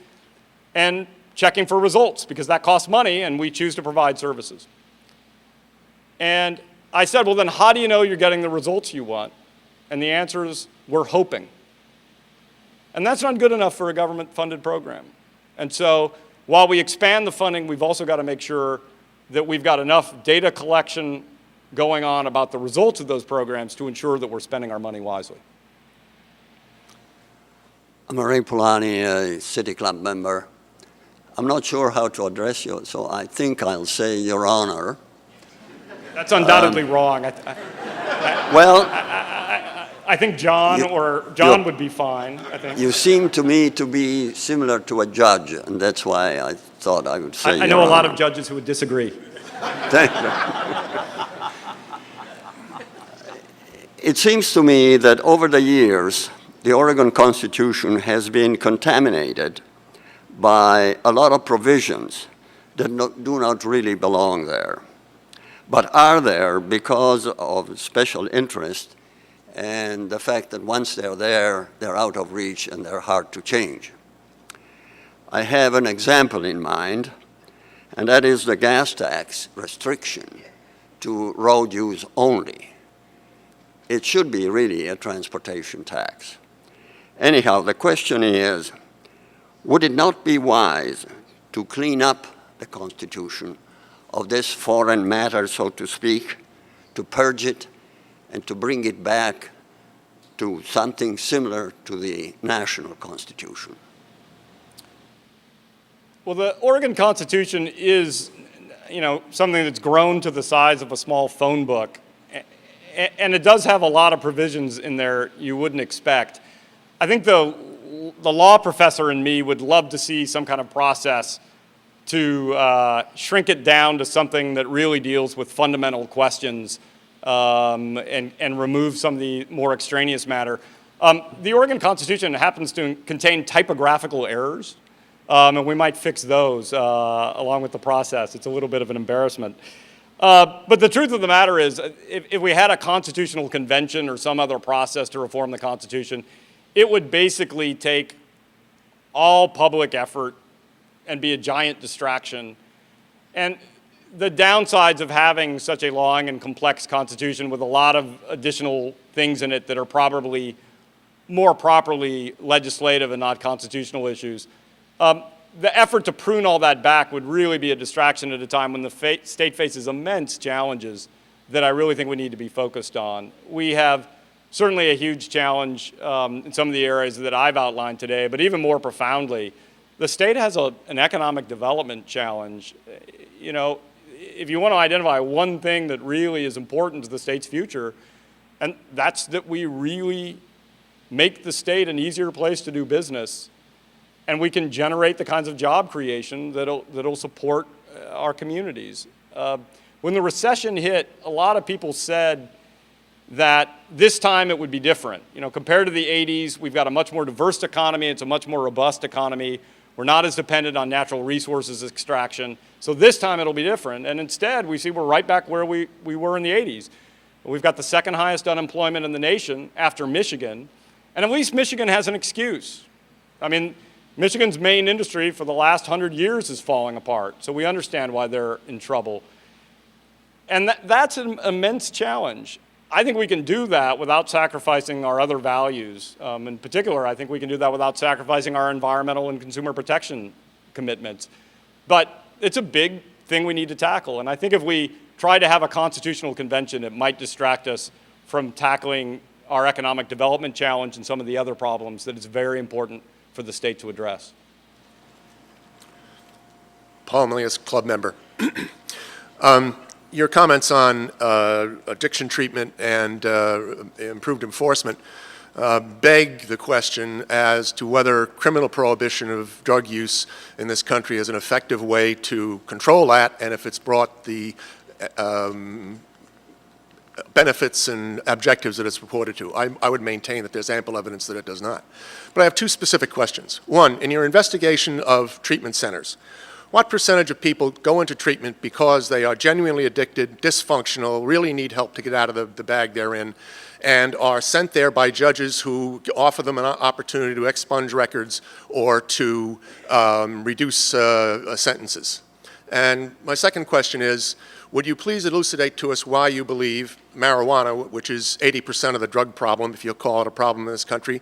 and checking for results because that costs money and we choose to provide services. And I said, well, then how do you know you're getting the results you want? And the answer is, we're hoping. And that's not good enough for a government-funded program. And so while we expand the funding, we've also got to make sure that we've got enough data collection going on about the results of those programs to ensure that we're spending our money wisely. I'm Ray Polani, a City Club member. I'm not sure how to address you, so I think I'll say Your Honor. That's undoubtedly wrong. I think John would be fine, I think. You seem to me to be similar to a judge, and that's why I thought I would say I know a lot of judges who would disagree. Thank you. It seems to me that over the years, the Oregon Constitution has been contaminated by a lot of provisions that do not really belong there, but are there because of special interest and the fact that once they're there, they're out of reach and they're hard to change. I have an example in mind, and that is the gas tax restriction to road use only. It should be really a transportation tax. Anyhow, the question is, would it not be wise to clean up the Constitution of this foreign matter, so to speak, to purge it and to bring it back to something similar to the national Constitution? Well, the Oregon Constitution is, something that's grown to the size of a small phone book. And it does have a lot of provisions in there you wouldn't expect. I think the law professor in me would love to see some kind of process to shrink it down to something that really deals with fundamental questions and remove some of the more extraneous matter. The Oregon Constitution happens to contain typographical errors, and we might fix those along with the process. It's a little bit of an embarrassment. But the truth of the matter is, if we had a constitutional convention or some other process to reform the Constitution, it would basically take all public effort and be a giant distraction. And the downsides of having such a long and complex Constitution with a lot of additional things in it that are probably more properly legislative and not constitutional issues, the effort to prune all that back would really be a distraction at a time when the state faces immense challenges that I really think we need to be focused on. We have certainly a huge challenge in some of the areas that I've outlined today, but even more profoundly, the state has an economic development challenge. If you want to identify one thing that really is important to the state's future, and that's that we really make the state an easier place to do business, and we can generate the kinds of job creation that'll support our communities. When the recession hit, a lot of people said that this time it would be different. Compared to the 80s, we've got a much more diverse economy. It's a much more robust economy. We're not as dependent on natural resources extraction. So this time it'll be different. And instead, we see we're right back where we were in the 80s. We've got the second highest unemployment in the nation after Michigan. And at least Michigan has an excuse. Michigan's main industry for the last 100 years is falling apart, so we understand why they're in trouble. And that's an immense challenge. I think we can do that without sacrificing our other values. In particular, I think we can do that without sacrificing our environmental and consumer protection commitments. But it's a big thing we need to tackle, and I think if we try to have a constitutional convention, it might distract us from tackling our economic development challenge and some of the other problems that is very important for the state to address. Paul Milius, club member. Your comments on addiction treatment and improved enforcement beg the question as to whether criminal prohibition of drug use in this country is an effective way to control that, and if it's brought the benefits and objectives that it's purported to. I would maintain that there's ample evidence that it does not. But I have two specific questions. One, in your investigation of treatment centers, what percentage of people go into treatment because they are genuinely addicted, dysfunctional, really need help to get out of the bag they're in, and are sent there by judges who offer them an opportunity to expunge records or to reduce sentences? And my second question is, would you please elucidate to us why you believe marijuana, which is 80% of the drug problem, if you'll call it a problem in this country,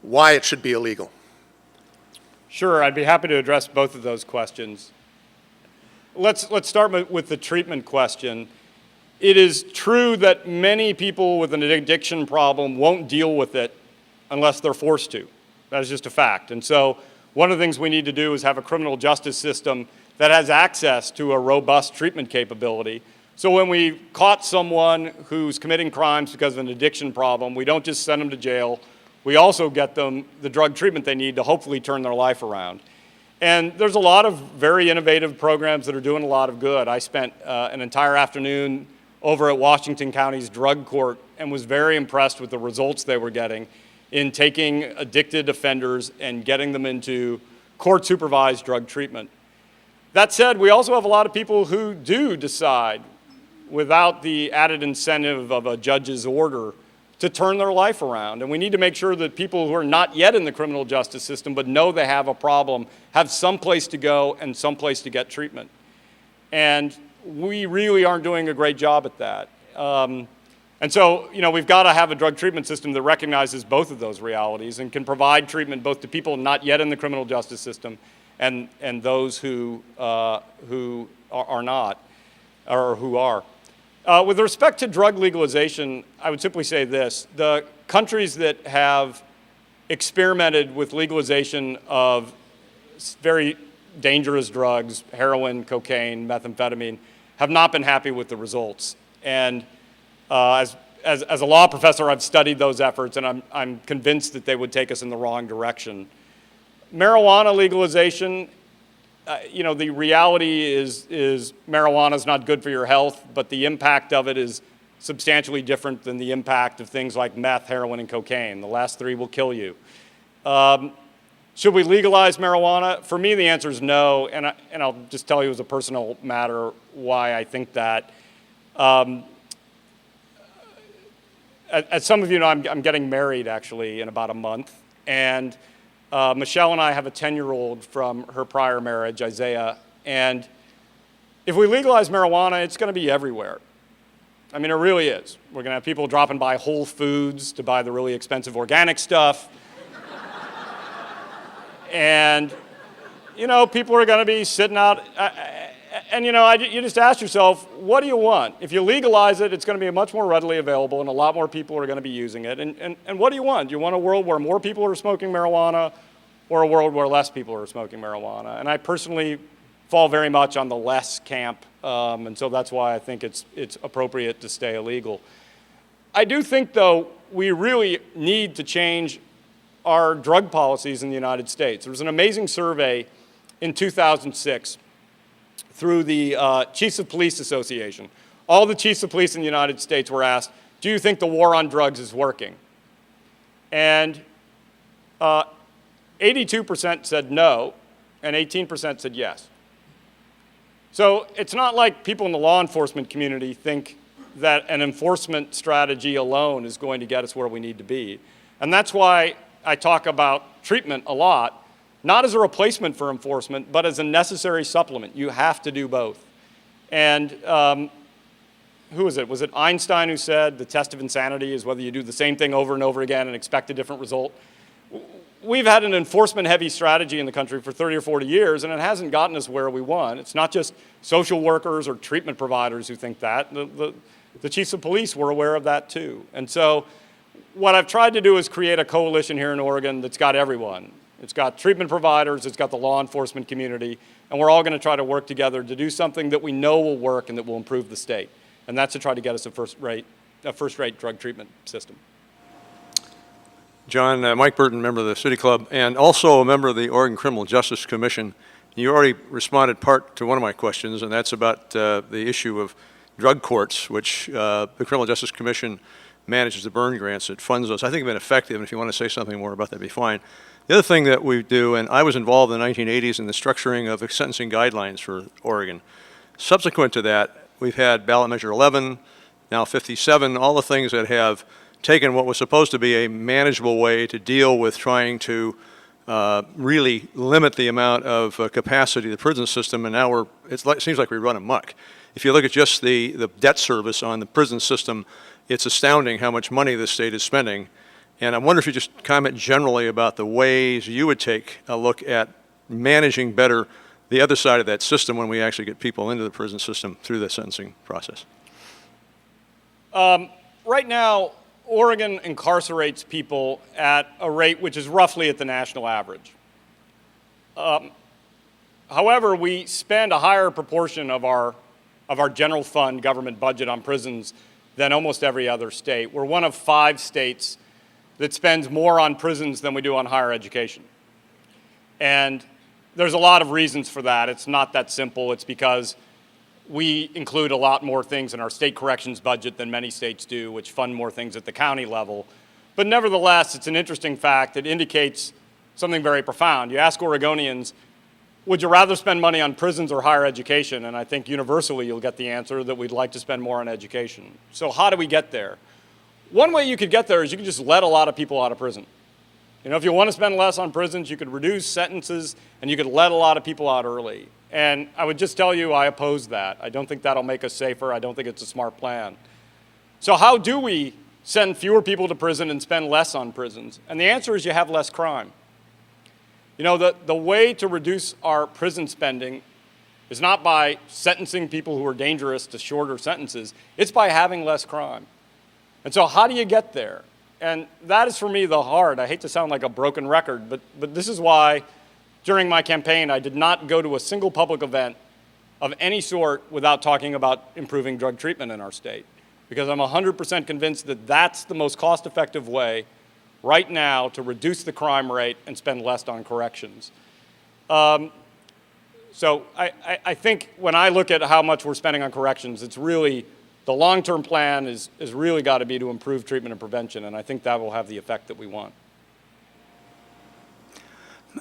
why it should be illegal? Sure, I'd be happy to address both of those questions. Let's start with the treatment question. It is true that many people with an addiction problem won't deal with it unless they're forced to. That is just a fact. And so one of the things we need to do is have a criminal justice system that has access to a robust treatment capability. So when we caught someone who's committing crimes because of an addiction problem, we don't just send them to jail. We also get them the drug treatment they need to hopefully turn their life around. And there's a lot of very innovative programs that are doing a lot of good. I spent an entire afternoon over at Washington County's drug court and was very impressed with the results they were getting in taking addicted offenders and getting them into court-supervised drug treatment. That said, we also have a lot of people who do decide, without the added incentive of a judge's order, to turn their life around. And we need to make sure that people who are not yet in the criminal justice system but know they have a problem have some place to go and some place to get treatment. And we really aren't doing a great job at that. And so, we've got to have a drug treatment system that recognizes both of those realities and can provide treatment both to people not yet in the criminal justice system and those who are not, or who are. With respect to drug legalization, I would simply say this. The countries that have experimented with legalization of very dangerous drugs, heroin, cocaine, methamphetamine, have not been happy with the results. And as a law professor, I've studied those efforts, and I'm convinced that they would take us in the wrong direction. Marijuana legalization, the reality is marijuana is not good for your health, but the impact of it is substantially different than the impact of things like meth, heroin, and cocaine. The last three will kill you. Should we legalize marijuana? For me, the answer is no, and I'll just tell you as a personal matter why I think that. As some of you know, I'm getting married, actually, in about a month, and Michelle and I have a 10-year-old from her prior marriage, Isaiah, and if we legalize marijuana, it's going to be everywhere. I mean, it really is. We're going to have people dropping by Whole Foods to buy the really expensive organic stuff. And, people are going to be sitting out. And, you just ask yourself, what do you want? If you legalize it, it's going to be much more readily available, and a lot more people are going to be using it. And what do you want? Do you want a world where more people are smoking marijuana, or a world where less people are smoking marijuana? And I personally fall very much on the less camp, and so that's why I think it's appropriate to stay illegal. I do think, though, we really need to change our drug policies in the United States. There was an amazing survey in 2006 through the Chiefs of Police Association. All the chiefs of police in the United States were asked, do you think the war on drugs is working? And 82% said no, and 18% said yes. So it's not like people in the law enforcement community think that an enforcement strategy alone is going to get us where we need to be. And that's why I talk about treatment a lot, not as a replacement for enforcement, but as a necessary supplement. You have to do both. And who was it? Was it Einstein who said the test of insanity is whether you do the same thing over and over again and expect a different result? We've had an enforcement-heavy strategy in the country for 30 or 40 years, and it hasn't gotten us where we want. It's not just social workers or treatment providers who think that. The chiefs of police were aware of that too. And so what I've tried to do is create a coalition here in Oregon that's got everyone. It's got treatment providers, it's got the law enforcement community, and we're all going to try to work together to do something that we know will work and that will improve the state. And that's to try to get us a first-rate drug treatment system. John, Mike Burton, member of the City Club, and also a member of the Oregon Criminal Justice Commission. You already responded part to one of my questions, and that's about the issue of drug courts, which the Criminal Justice Commission manages the burn grants. It funds those. I think have been effective, and if you want to say something more about that, that'd be fine. The other thing that we do, and I was involved in the 1980s in the structuring of the sentencing guidelines for Oregon. Subsequent to that, we've had ballot measure 11, now 57, all the things that have taken what was supposed to be a manageable way to deal with trying to really limit the amount of capacity of the prison system, and now it seems like we run amok. If you look at just the debt service on the prison system, it's astounding how much money the state is spending. And I wonder if you just comment generally about the ways you would take a look at managing better the other side of that system when we actually get people into the prison system through the sentencing process. Right now, Oregon incarcerates people at a rate which is roughly at the national average. However, we spend a higher proportion of our general fund government budget on prisons than almost every other state. We're one of 5 states that spends more on prisons than we do on higher education. And there's a lot of reasons for that. It's not that simple. It's because we include a lot more things in our state corrections budget than many states do, which fund more things at the county level. But nevertheless, it's an interesting fact that indicates something very profound. You ask Oregonians, would you rather spend money on prisons or higher education? And I think universally you'll get the answer that we'd like to spend more on education. So how do we get there? One way you could get there is you could just let a lot of people out of prison. If you want to spend less on prisons, you could reduce sentences and you could let a lot of people out early. And I would just tell you I oppose that. I don't think that'll make us safer. I don't think it's a smart plan. So how do we send fewer people to prison and spend less on prisons? And the answer is you have less crime. The way to reduce our prison spending is not by sentencing people who are dangerous to shorter sentences. It's by having less crime. And so how do you get there? And that is, for me, the hard. I hate to sound like a broken record, but this is why during my campaign, I did not go to a single public event of any sort without talking about improving drug treatment in our state, because I'm 100% convinced that that's the most cost-effective way right now to reduce the crime rate and spend less on corrections. So I think when I look at how much we're spending on corrections, it's really, the long-term plan is really got to be to improve treatment and prevention, and I think that will have the effect that we want.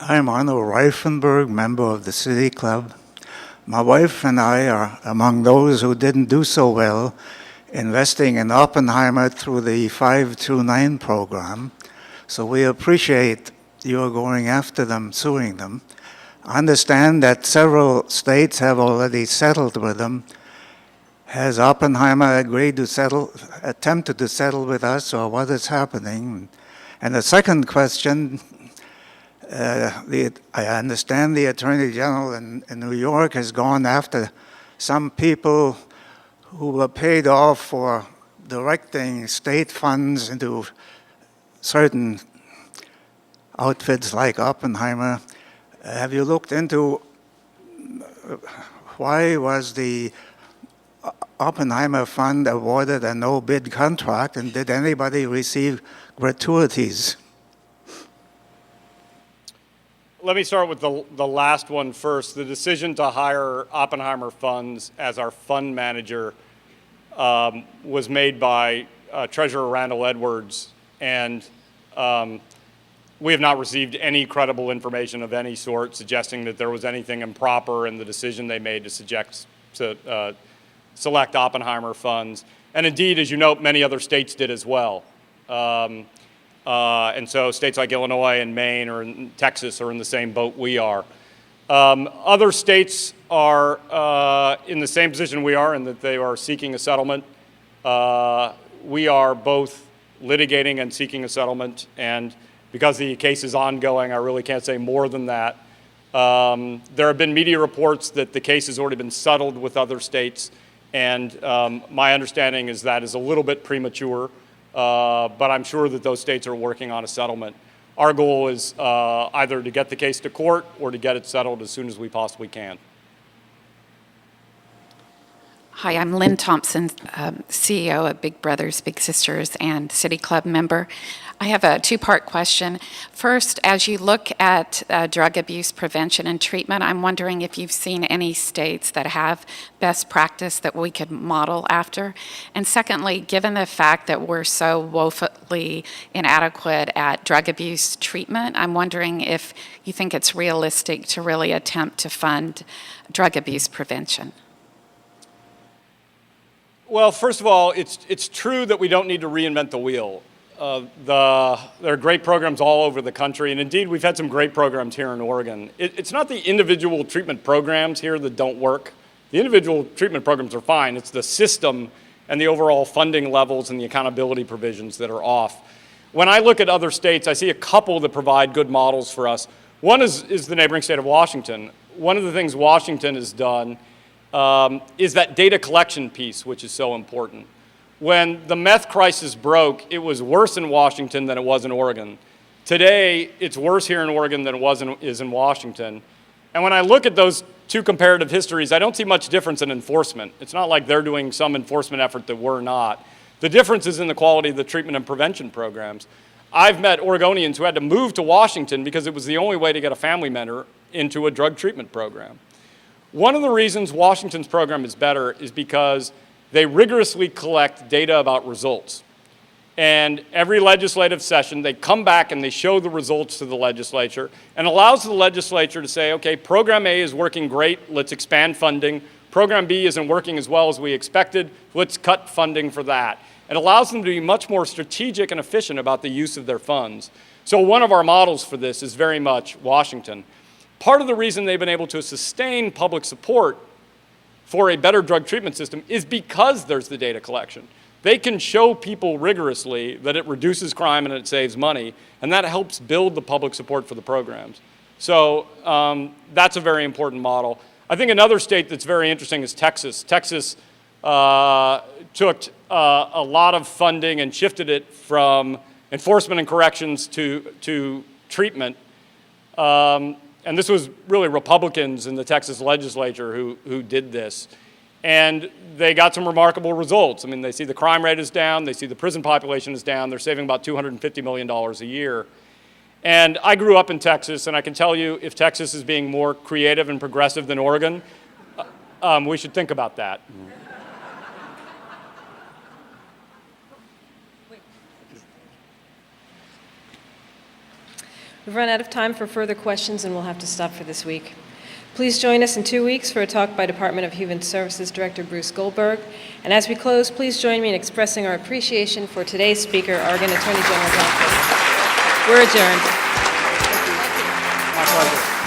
I'm Arno Reifenberg, member of the City Club. My wife and I are among those who didn't do so well investing in Oppenheimer through the 529 program, so we appreciate your going after them, suing them. I understand that several states have already settled with them. Has Oppenheimer agreed to attempted to settle with us, or what is happening? And the second question, I understand the Attorney General in New York has gone after some people who were paid off for directing state funds into certain outfits like Oppenheimer. Have you looked into why was the Oppenheimer fund awarded a no-bid contract, and did anybody receive gratuities? Let me start with the last one first. The decision to hire Oppenheimer Funds as our fund manager was made by Treasurer Randall Edwards, and we have not received any credible information of any sort suggesting that there was anything improper in the decision they made to select Oppenheimer Funds. And indeed, as you note, many other states did as well. And so states like Illinois and Maine or in Texas are in the same boat we are. Other states are in the same position we are in that they are seeking a settlement. We are both litigating and seeking a settlement, and because the case is ongoing, I really can't say more than that. There have been media reports that the case has already been settled with other states, and my understanding is that is a little bit premature. But I'm sure that those states are working on a settlement. Our goal is either to get the case to court or to get it settled as soon as we possibly can. Hi, I'm Lynn Thompson, CEO of Big Brothers Big Sisters and City Club member. I have a two-part question. First, as you look at drug abuse prevention and treatment, I'm wondering if you've seen any states that have best practice that we could model after. And secondly, given the fact that we're so woefully inadequate at drug abuse treatment, I'm wondering if you think it's realistic to really attempt to fund drug abuse prevention. Well, first of all, it's true that we don't need to reinvent the wheel. There are great programs all over the country, and indeed we've had some great programs here in Oregon. It's not the individual treatment programs here that don't work. The individual treatment programs are fine. It's the system and the overall funding levels and the accountability provisions that are off. When I look at other states, I see a couple that provide good models for us. One is the neighboring state of Washington. One of the things Washington has done is that data collection piece, which is so important. When the meth crisis broke, it was worse in Washington than it was in Oregon. Today, it's worse here in Oregon than it is in Washington. And when I look at those two comparative histories, I don't see much difference in enforcement. It's not like they're doing some enforcement effort that we're not. The difference is in the quality of the treatment and prevention programs. I've met Oregonians who had to move to Washington because it was the only way to get a family member into a drug treatment program. One of the reasons Washington's program is better is because they rigorously collect data about results. And every legislative session, they come back and they show the results to the legislature and allows the legislature to say, okay, Program A is working great, let's expand funding. Program B isn't working as well as we expected, let's cut funding for that. It allows them to be much more strategic and efficient about the use of their funds. So one of our models for this is very much Washington. Part of the reason they've been able to sustain public support for a better drug treatment system is because there's the data collection. They can show people rigorously that it reduces crime and it saves money, and that helps build the public support for the programs. So that's a very important model. I think another state that's very interesting is Texas. Texas took a lot of funding and shifted it from enforcement and corrections to treatment. And this was really Republicans in the Texas legislature who did this. And they got some remarkable results. I mean, they see the crime rate is down, they see the prison population is down, they're saving about $250 million a year. And I grew up in Texas, and I can tell you, if Texas is being more creative and progressive than Oregon, we should think about that. We've run out of time for further questions, and we'll have to stop for this week. Please join us in 2 weeks for a talk by Department of Human Services Director Bruce Goldberg. And as we close, please join me in expressing our appreciation for today's speaker, Oregon Attorney General John Kasich. We're adjourned. My pleasure.